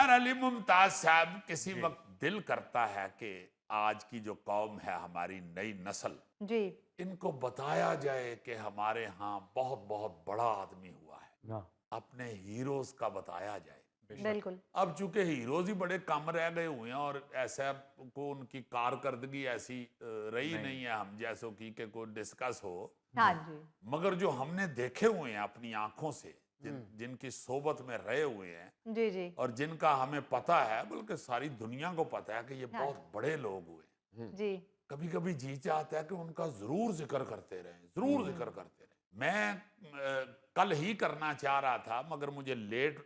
यार अली मुमताज साहब, किसी वक्त दिल करता है कि आज की जो कौम है, हमारी नई नस्ल, जी। इनको बताया जाए कि हमारे यहाँ बहुत बहुत बड़ा आदमी हुआ है, हाँ, अपने हीरोज का बताया जाए। बिल्कुल। अब चूंकि हीरोज ही बड़े कम रह गए हुए हैं और ऐसा को उनकी कारकर्दगी ऐसी रही नहीं है हम जैसों की कि कोई डिस्कस हो। हाँ जी। मगर जो हमने देखे हुए हैं अपनी आंखों से, जिनकी सोबत में रहे हुए हैं जी, जी। और जिनका हमें पता है, बल्कि सारी दुनिया को पता है कि ये हाँ बहुत बड़े लोग हुए, जी। कभी कभी जी चाहता है कि उनका जरूर जिक्र करते रहें, जरूर जिक्र करते रहें। मैं कल ही करना चाह रहा था, मगर मुझे लेट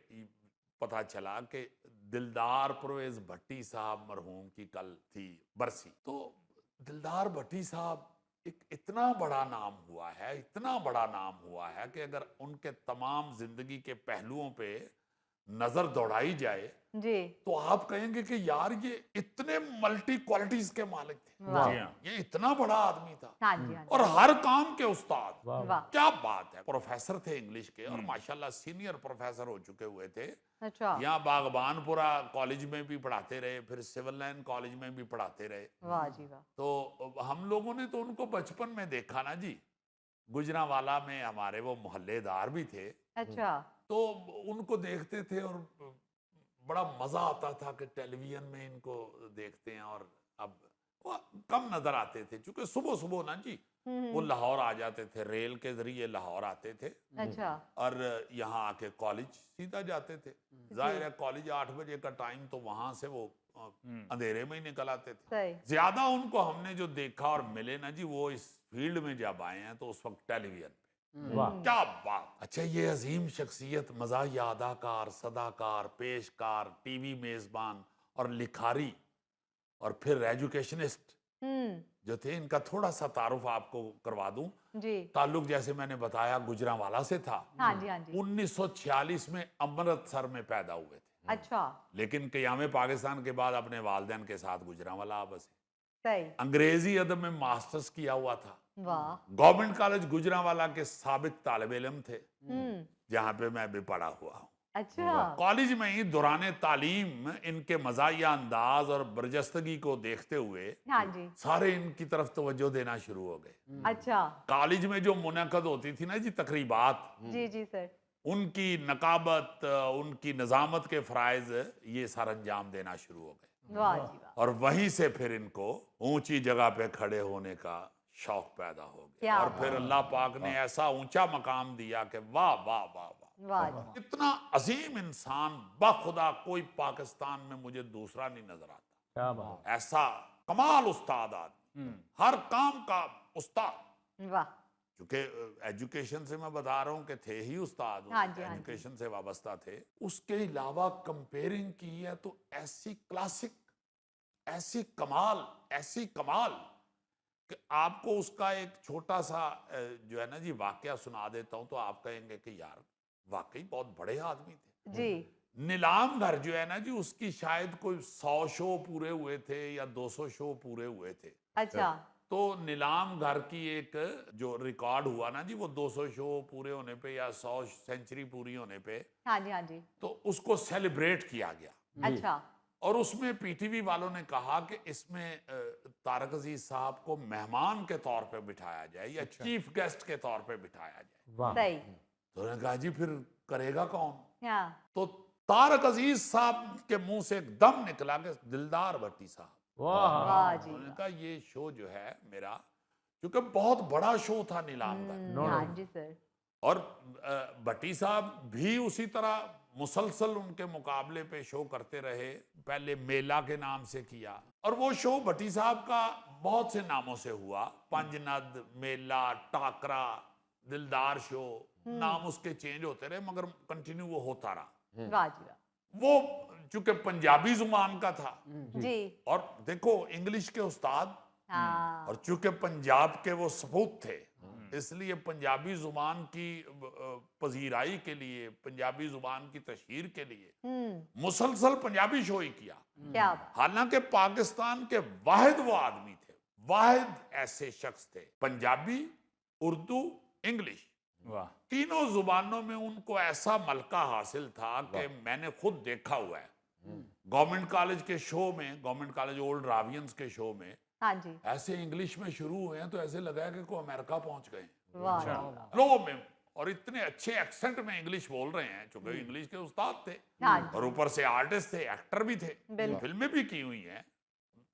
पता चला कि दिलदार परवेज भट्टी साहब मरहूम की कल थी बरसी। तो दिलदार भट्टी साहब एक इतना बड़ा नाम हुआ है, इतना बड़ा नाम हुआ है कि अगर उनके तमाम जिंदगी के पहलुओं पे नजर दौड़ाई जाए जी। तो आप कहेंगे कि यार ये इतने मल्टी क्वालिटीज के मालिक थे। वाह! जी हाँ। ये इतना बड़ा आदमी था हाँ जी, हाँ और जी। हर काम के उस्ताद। वाह, वाह! क्या बात है। प्रोफेसर थे इंग्लिश के और माशाल्लाह सीनियर प्रोफेसर हो चुके हुए थे। अच्छा। यहाँ बागबानपुरा कॉलेज में भी पढ़ाते रहे, फिर सिविल लाइन कॉलेज में भी पढ़ाते रहे। वाह जी वाह! तो हम लोगों ने तो उनको बचपन में देखा ना जी। गुजरांवाला में हमारे वो मोहल्लेदार भी थे, अच्छा। तो उनको देखते थे और बड़ा मजा आता था कि टेलीविजन में इनको देखते हैं। और अब वो कम नजर आते थे क्योंकि सुबह सुबह ना जी वो लाहौर आ जाते थे, रेल के जरिए लाहौर आते थे अच्छा। और यहाँ आके कॉलेज सीधा जाते थे। जाहिर है कॉलेज 8 बजे का टाइम, तो वहां से वो अंधेरे में ही निकल आते थे। सही। ज्यादा उनको हमने जो देखा और मिले ना जी, वो इस फील्ड में जब आए हैं तो उस वक्त टेलीविजन पे। वाह, क्या बात। अच्छा, ये अजीम शख्सियत, मज़ाहिया अदाकार, सदाकार, पेशकार, टीवी मेजबान और लिखारी और फिर एजुकेशनिस्ट हुँ। जो थे, इनका थोड़ा सा तारुफ आपको करवा दूं। जी। ताल्लुक जैसे मैंने बताया गुजरांवाला से था। हाँ जी, हाँ जी। 1946 में अमृतसर में पैदा हुए थे, अच्छा। लेकिन क़याम पाकिस्तान के बाद अपने वालिदैन के साथ गुजरांवाला आ बसे। सही। अंग्रेजी अदब में मास्टर्स किया हुआ था। वाह! गवर्नमेंट कॉलेज गुजरांवाला के साबिक तालिब इल्म थे, हुँ। जहाँ पे मैं भी पढ़ा हुआ हूँ। अच्छा। कॉलेज में ही दौरान तालीम इनके मज़ाहिया अंदाज और बरजस्तगी को देखते हुए हाँ जी। सारे इनकी तरफ तवज्जो देना शुरू हो गए। अच्छा। कॉलेज में जो मुनक़द होती थी ना जी तकरीबात, जी, जी सर। उनकी नकाबत, उनकी नज़ामत के फ़राइज़ ये सर अंजाम देना शुरू हो गए। वाह जी वाह! और वहीं से फिर इनको ऊंची जगह पे खड़े होने का शौक पैदा हो गया क्या और फिर अल्लाह पाक ने ऐसा ऊंचा मकाम दिया कि वाह वाह वाह वाह, वाह जी वाह! इतना अजीम इंसान बाखुदा कोई पाकिस्तान में मुझे दूसरा नहीं नजर आता। क्या बात। ऐसा कमाल उस्ताद आदमी, हर काम का उस्ताद। वाह! क्योंकि एजुकेशन से मैं बता रहा हूँ कि थे ही उस्ताद, हाँ जी, हाँ जी। एजुकेशन से वाबस्ता थे। उसके अलावा कंपेयरिंग की है तो ऐसी क्लासिक, ऐसी कमाल कि आपको उसका एक छोटा सा जो है ना जी वाकया सुना देता हूँ तो आप कहेंगे कि यार वाकई बहुत बड़े आदमी थे। जी। नीलाम घर जो है ना जी, उसकी शायद कोई 100 शो पूरे हुए थे या 200 शो पूरे हुए थे। अच्छा। तो नीलाम घर की एक जो रिकॉर्ड हुआ ना जी, वो 200 शो पूरे होने पे या 100 सेंचुरी पूरी होने पे, हाँ जी, हाँ जी। तो उसको सेलिब्रेट किया गया। अच्छा। और उसमें पीटीवी वालों ने कहा कि इसमें तारक अजीज साहब को मेहमान के तौर पे बिठाया जाए या चीफ गेस्ट के तौर पे बिठाया जाए। वाह, सही। तो उन्होंने कहा जी फिर करेगा कौन। हाँ। तो तारक अजीज साहब के मुंह से एकदम निकला कि दिलदार भट्टी साहब। वाह, वाह जी उन्होंने वाह! कहा ये शो जो है मेरा, क्योंकि बहुत बड़ा शो था नीलाम का। हाँ जी सर। और भट्टी साहब भी उसी तरह मुसलसल उनके मुकाबले पे शो करते रहे। पहले मेला के नाम से किया और वो शो भट्टी साहब का बहुत से नामों से हुआ, पंजनद, मेला, टाकरा, दिलदार शो, नाम उसके चेंज होते रहे मगर कंटिन्यू वो होता रहा। वाह जी वाह! वो चूंकि पंजाबी जुबान का था जी। और देखो इंग्लिश के उस्ताद, हाँ। और चूंकि पंजाब के वो सपूत थे, इसलिए पंजाबी जुबान की पजीराई के लिए, पंजाबी जुबान की तशहीर के लिए मुसलसल पंजाबी शो ही किया। क्या बात! हालांकि पाकिस्तान के वाहिद वो आदमी थे, वाहिद ऐसे शख्स थे, पंजाबी, उर्दू, इंग्लिश, वाह, तीनों जुबानों में उनको ऐसा मलका हासिल था कि मैंने खुद देखा हुआ है। गवर्नमेंट कॉलेज के शो में, गवर्नमेंट कॉलेज ओल्ड रावियंस के शो में हाँ जी। ऐसे इंग्लिश में शुरू हुए हैं तो ऐसे लगा है कि कोई अमेरिका पहुंच गए वाह। लो में, और इतने अच्छे एक्सेंट में इंग्लिश बोल रहे हैं, चूंकि इंग्लिश के उस्ताद थे हाँ जी। और ऊपर से आर्टिस्ट थे, एक्टर भी थे, बिल्कुल। फिल्में भी की हुई हैं,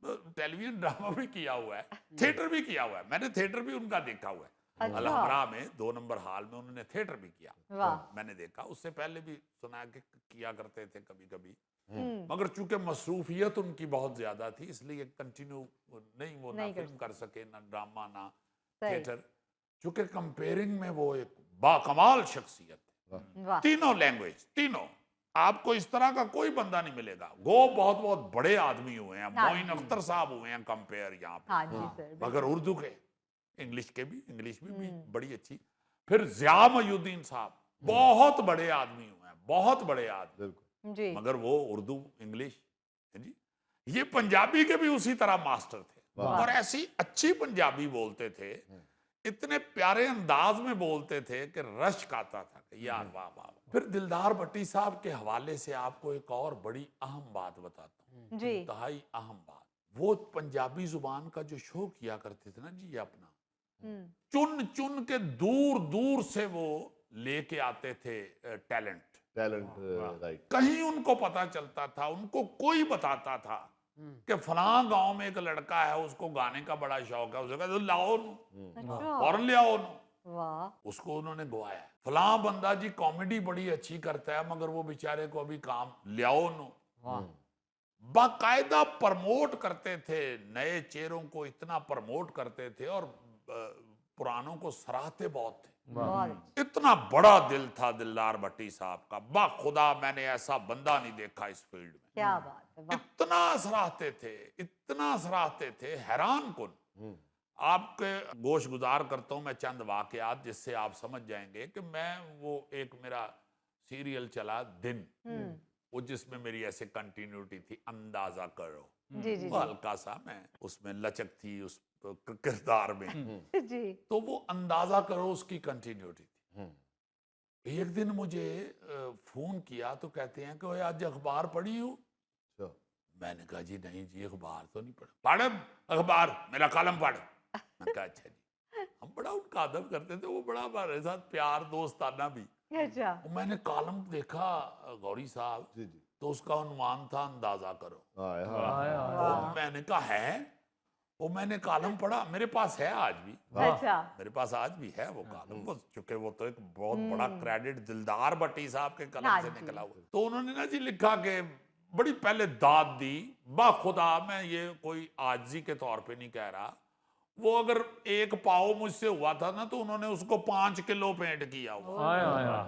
टेलीविजन ड्रामा भी किया हुआ है, थिएटर भी किया हुआ है। मैंने थिएटर भी उनका देखा हुआ है। अच्छा। अलहमरा में 2 नंबर हॉल में उन्होंने थिएटर भी किया, वाह। मैंने देखा। उससे पहले भी सुना कि किया करते थे कभी कभी, हम्म। मगर चूंकि मसरूफियत उनकी बहुत ज्यादा थी इसलिए कंटिन्यू नहीं, वो ना नहीं कर फिल्म कर सके, ना ड्रामा, ना सही। थिएटर। चूंकि कंपेयरिंग में वो एक बाकमाल शख्सियत है, वाह। तीनों लैंग्वेज, तीनों। आपको इस तरह का कोई बंदा नहीं मिलेगा। वो बहुत बहुत बड़े आदमी हुए हैं, हाँ मोइन अख्तर साहब हुए हैं कंपेयर यहाँ पे, हाँ जी सर। मगर उर्दू के, इंग्लिश के भी, इंग्लिश भी बड़ी अच्छी। फिर ज़िया मयूद्दीन साहब बहुत बड़े आदमी हुए हैं, बहुत बड़े आदमी, जी। मगर वो उर्दू, इंग्लिश जी। ये पंजाबी के भी उसी तरह मास्टर थे और ऐसी अच्छी पंजाबी बोलते थे, इतने प्यारे अंदाज में बोलते थे कि रश्क आता था कि यार वाह वाह। फिर दिलदार भट्टी साहब के हवाले से आपको एक और बड़ी अहम बात बताता हूँ, जी। इंतहाई अहम बात। वो पंजाबी जुबान का जो शो किया करते थे ना जी, ये अपना चुन चुन के दूर दूर से वो लेके आते थे टैलेंट। राइट। कहीं उनको पता चलता था, उनको कोई बताता था कि फलां गांव में एक लड़का है, उसको गाने का बड़ा शौक है, उसे कहते लाओ अच्छा। फौरन ले आओ नु। वाह। उसको उन्होंने गवाया। फलां बंदा जी कॉमेडी बड़ी अच्छी करता है, मगर वो बेचारे को अभी काम ले आओ नु। बाकायदा प्रमोट करते थे, नए चेहरों को इतना प्रमोट करते थे और पुरानों को सराहते बहुत थे। बहुत। इतना बड़ा दिल था दिलदार भट्टी साहब का, बाखुदा मैंने ऐसा बंदा नहीं देखा इस फील्ड में। क्या बात है। वाह। इतना सराहते थे, इतना सराहते थे, हैरान कुन। आपके गोश गुजार करता हूं मैं चंद वाकयात जिससे आप समझ जाएंगे कि मैं, वो एक मेरा सीरियल चला दिन, वो जिसमें मेरी ऐसे कंटिन्यूटी थी, अंदाजा करो। जी जी वो हल्का सा मैं उसमें लचक थी उस किरदार में, जी। तो वो अंदाजा करो उसकी कंटिन्यूटी थी। एक दिन मुझे फोन किया तो कहते हैं कि आज अखबार पढ़ी हो? मैंने कहा जी नहीं जी, अखबार तो नहीं पढ़ा। पढ़ अखबार, मेरा कॉलम पढ़। मैंने कहा अच्छा जी। हम बड़ा उनका अदब करते थे, वो बड़ा हमारे साथ प्यार दोस्ताना भी। अच्छा। मैंने कॉलम देखा गौरी साहब, तो उसका उन्वान था अंदाजा करो। तो मैंने कहा है, वो मैंने कॉलम पढ़ा, मेरे पास है आज भी। अच्छा। मेरे पास आज भी है वो कॉलम, वो चूंकि वो तो एक बहुत बड़ा क्रेडिट दिलदार भट्टी साहब के कलम हाँ से जी। निकला हुआ। तो उन्होंने ना जी लिखा कि बड़ी पहले दाद दी, बाखुदा मैं ये कोई आजी के तौर पे नहीं कह रहा, वो अगर 1 पाव मुझसे हुआ था ना तो उन्होंने उसको 5 किलो पेंट किया हुआ।